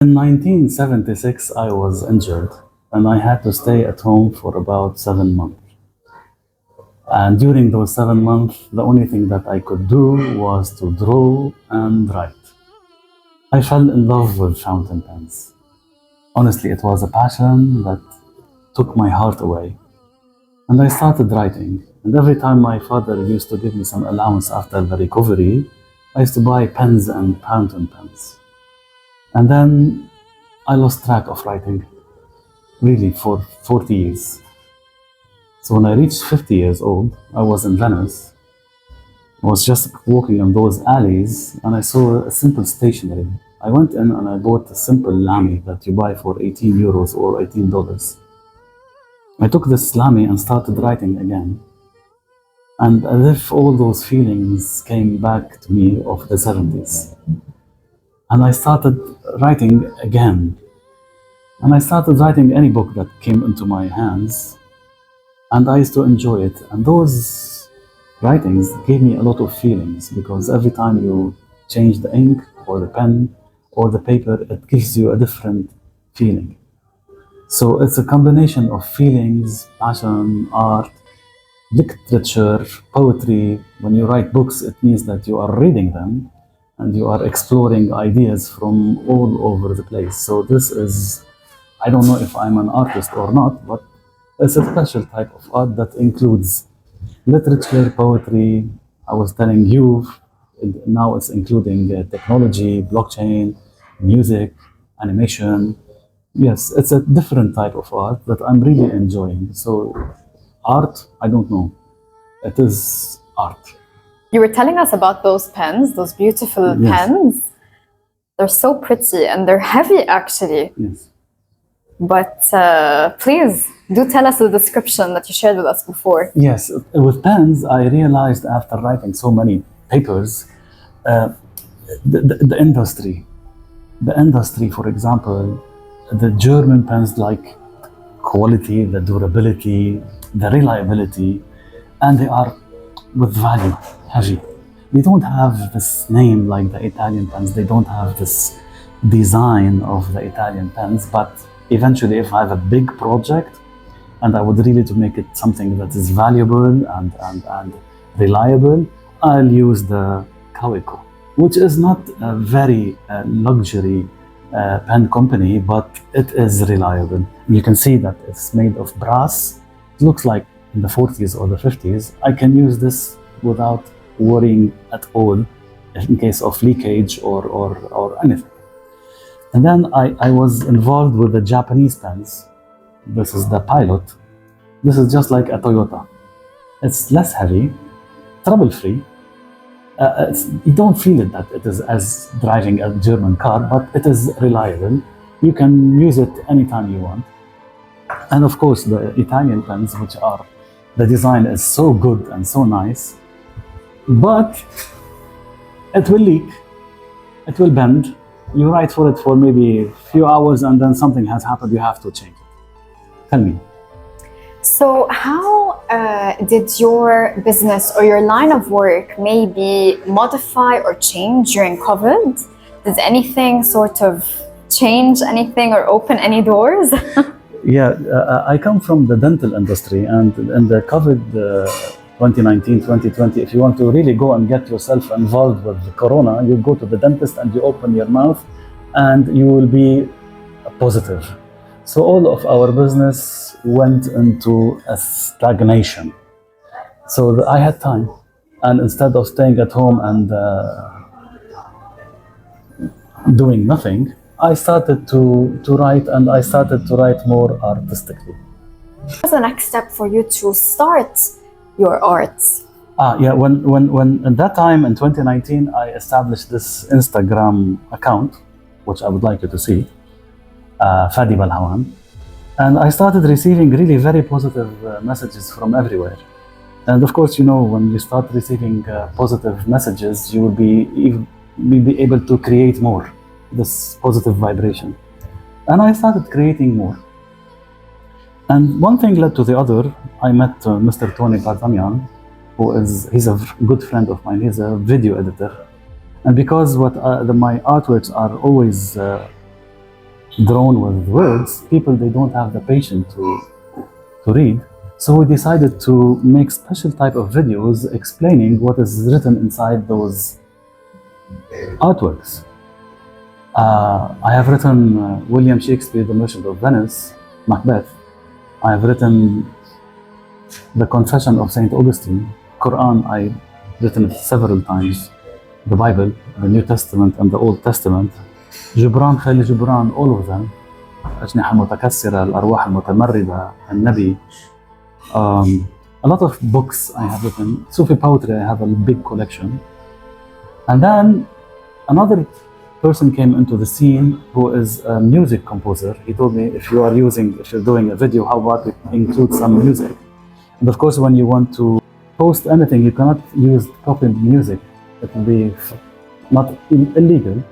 In 1976, I was injured and I had to stay at home for about 7 months. And during those 7 months, the only thing that I could do was to draw and write. I fell in love with fountain pens. Honestly, it was a passion that took my heart away. And I started writing. And every time my father used to give me some allowance after the recovery, I used to buy pens and fountain pens. And then I lost track of writing, really, for 40 years. So when I reached 50 years old, I was in Venice. I was just walking in those alleys and I saw a simple stationery. I went in and I bought a simple lamy that you buy for 18 euros or $18. I took this lamy and started writing again. And as if all those feelings came back to me of the 70s. And I started writing again. And I started writing any book that came into my hands. And I used to enjoy it. And those writings gave me a lot of feelings because every time you change the ink or the pen or the paper, it gives you a different feeling. So it's a combination of feelings, passion, art, literature, poetry. When you write books, it means that you are reading them and you are exploring ideas from all over the place. So this is, I don't know if I'm an artist or not, but it's a special type of art that includes literature, poetry. I was telling you, now it's including technology, blockchain, music, animation. Yes, it's a different type of art that I'm really enjoying. So art, I don't know. It is art. You were telling us about those pens, those beautiful Yes. pens. They're so pretty and they're heavy actually. Yes. But please do tell us the description that you shared with us before. Yes, with pens, I realized after writing so many papers, the industry. The industry, for example, the German pens like quality, the durability, the reliability, and they are with value, heavy. They don't have this name like the Italian pens. They don't have this design of the Italian pens, but eventually if I have a big project and I would really to make it something that is valuable and reliable, I'll use the Kaweco, which is not a very luxury pen company, but it is reliable. You can see that it's made of brass. It looks like in the 40s or the 50s. I can use this without worrying at all in case of leakage or anything. And then I was involved with the Japanese pens. This is the Pilot. This is just like a Toyota. It's less heavy, trouble-free. You don't feel it that it is as driving a German car, but it is reliable. You can use it anytime you want. And of course, the Italian pens, which are, the design is so good and so nice, but it will leak, it will bend. You write for it for maybe a few hours and then something has happened, you have to change it. Tell me. So how did your business or your line of work maybe modify or change during COVID? Did anything sort of change anything or open any doors? Yeah, I come from the dental industry, and in the COVID 2019, 2020, if you want to really go and get yourself involved with the corona, you go to the dentist and you open your mouth and you will be positive. So all of our business went into a stagnation. So I had time, and instead of staying at home and doing nothing, I started to write, and I started to write more artistically. What was the next step for you to start your art? Yeah, when at that time in 2019, I established this Instagram account, which I would like you to see, Fadi Balhawan. And I started receiving really very positive messages from everywhere. And of course, you know, when you start receiving positive messages, you will be able to create more, this positive vibration. And I started creating more. And one thing led to the other. I met Mr. Tony Bartamian, he's a good friend of mine. He's a video editor. And because my artworks are always drawn with words, people, they don't have the patience to read. So we decided to make special type of videos explaining what is written inside those artworks. I have written William Shakespeare, The Merchant of Venice, Macbeth. I have written The Confession of Saint Augustine. Quran, I've written it several times. The Bible, the New Testament and the Old Testament. جبران خلي جبران, all of them. أجنحة متكسرة, الأرواح المتمردة, النبي. A lot of books I have written. Sufi poetry, I have a big collection. And then another person came into the scene who is a music composer. He told me, if you're doing a video, how about we include some music? And of course, when you want to post anything, you cannot use copied music. It will be not illegal.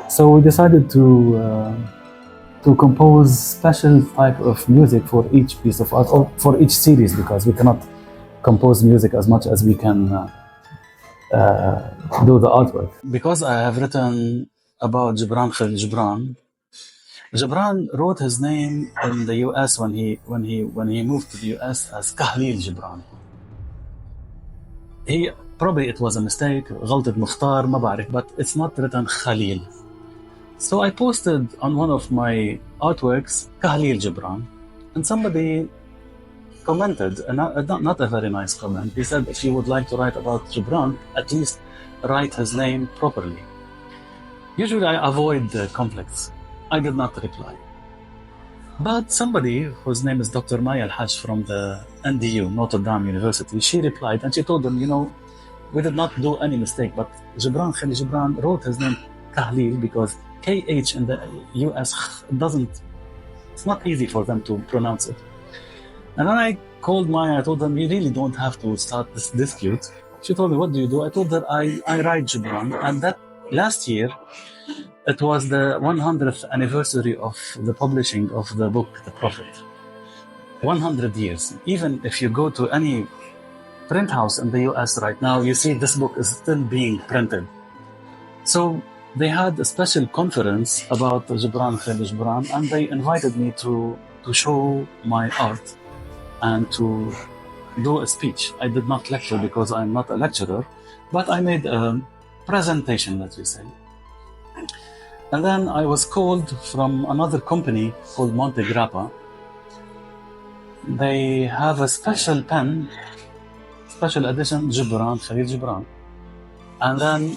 So we decided to compose special type of music for each piece of art, or for each series, because we cannot compose music as much as we can do the artwork. Because I have written about Gibran Khalil Gibran. Gibran wrote his name in the US when he moved to the US as Khalil Gibran. Probably it was a mistake, غلطة مختار, ما بعرف, but it's not written Khalil. So I posted on one of my artworks Khalil Gibran, and somebody commented, and not a very nice comment. He said, if you would like to write about Gibran, at least write his name properly. Usually I avoid conflicts. I did not reply. But somebody whose name is Dr. Maya Al-Hajj from the NDU, Notre Dame University, she replied and she told them, we did not do any mistake, but Gibran Khalil Gibran wrote his name Khalil because KH in the US it's not easy for them to pronounce it. And then I called Maya, I told them, you really don't have to start this dispute. She told me, what do you do? I told her, I write Gibran, and that last year, it was the 100th anniversary of the publishing of the book, The Prophet. 100 years. Even if you go to any print house in the US right now, you see this book is still being printed. So they had a special conference about Gibran Khalil Gibran, and they invited me to show my art and to do a speech. I did not lecture because I'm not a lecturer, but I made a presentation, let's say. And then I was called from another company called Monte Grappa. They have a special pen, special edition Gibran Khalil Gibran. And then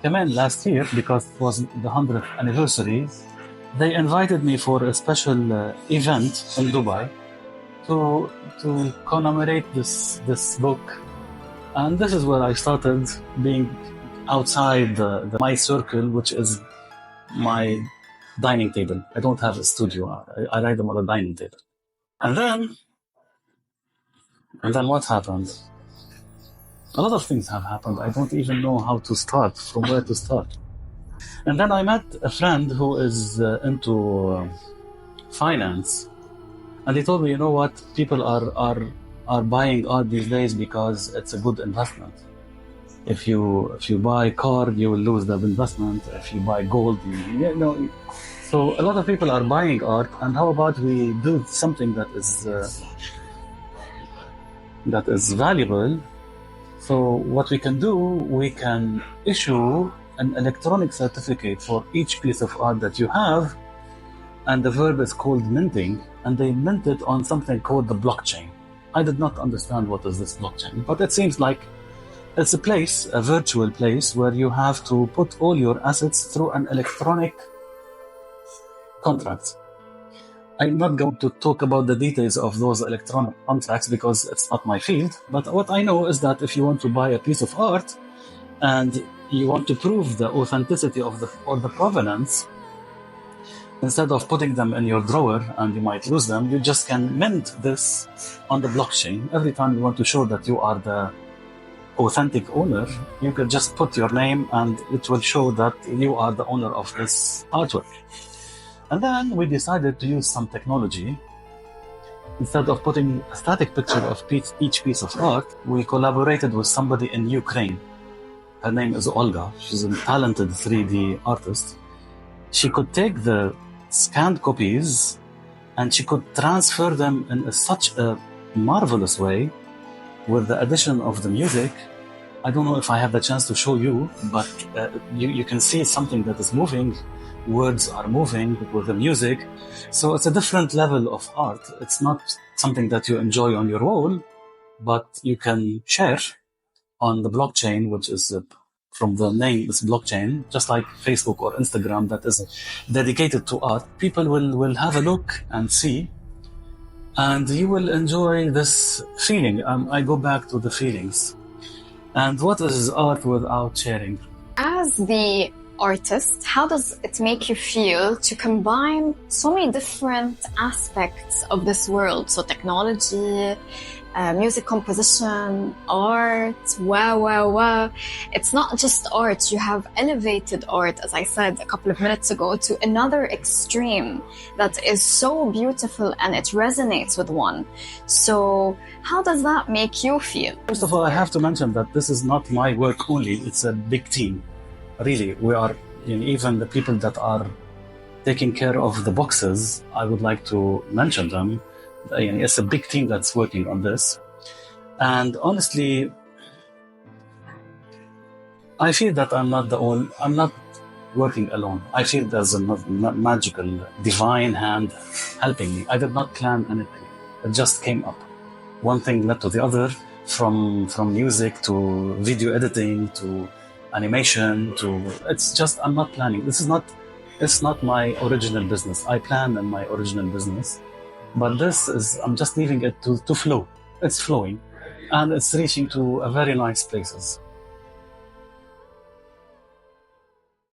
came in last year, because it was the 100th anniversary, they invited me for a special event in Dubai to commemorate this book. And this is where I started being outside my circle, which is my dining table. I don't have a studio. I write them on a dining table. And then what happened? A lot of things have happened. I don't even know how to start, from where to start. And then I met a friend who is into finance. And he told me, you know what? People are buying art these days because it's a good investment. If you buy a car, you will lose the investment. If you buy gold, So a lot of people are buying art, and how about we do something that is valuable? So what we can do, we can issue an electronic certificate for each piece of art that you have, and the verb is called minting, and they mint it on something called the blockchain. I did not understand what is this blockchain, but it seems like it's a virtual place where you have to put all your assets through an electronic contract. I'm not going to talk about the details of those electronic contracts because it's not my field, but what I know is that if you want to buy a piece of art and you want to prove the authenticity or the provenance, instead of putting them in your drawer and you might lose them, you just can mint this on the blockchain. Every time you want to show that you are the authentic owner, you could just put your name and it will show that you are the owner of this artwork. And then we decided to use some technology. Instead of putting a static picture of each piece of art, we collaborated with somebody in Ukraine. Her name is Olga. She's a talented 3D artist. She could take the scanned copies, and she could transfer them in such a marvelous way with the addition of the music. I don't know if I have the chance to show you, but you can see something that is moving. Words are moving with the music. So it's a different level of art. It's not something that you enjoy on your wall, but you can share on the blockchain, which is from the name is blockchain, just like Facebook or Instagram that is dedicated to art. People will have a look and see, and you will enjoy this feeling. I go back to the feelings. And what is art without sharing? As the artist, how does it make you feel to combine so many different aspects of this world? So technology, music composition, art, wow. It's not just art. You have elevated art, as I said a couple of minutes ago, to another extreme that is so beautiful and it resonates with one. So how does that make you feel? First of all, I have to mention that this is not my work only. It's a big team. Really, we are, even the people that are taking care of the boxes, I would like to mention them. It's a big team that's working on this. And honestly, I feel that I'm not working alone. I feel there's a magical, divine hand helping me. I did not plan anything. It just came up. One thing led to the other, from music to video editing to animation it's just, I'm not planning. It's not my original business. I plan in my original business. But this is, I'm just leaving it to flow. It's flowing and it's reaching to a very nice places.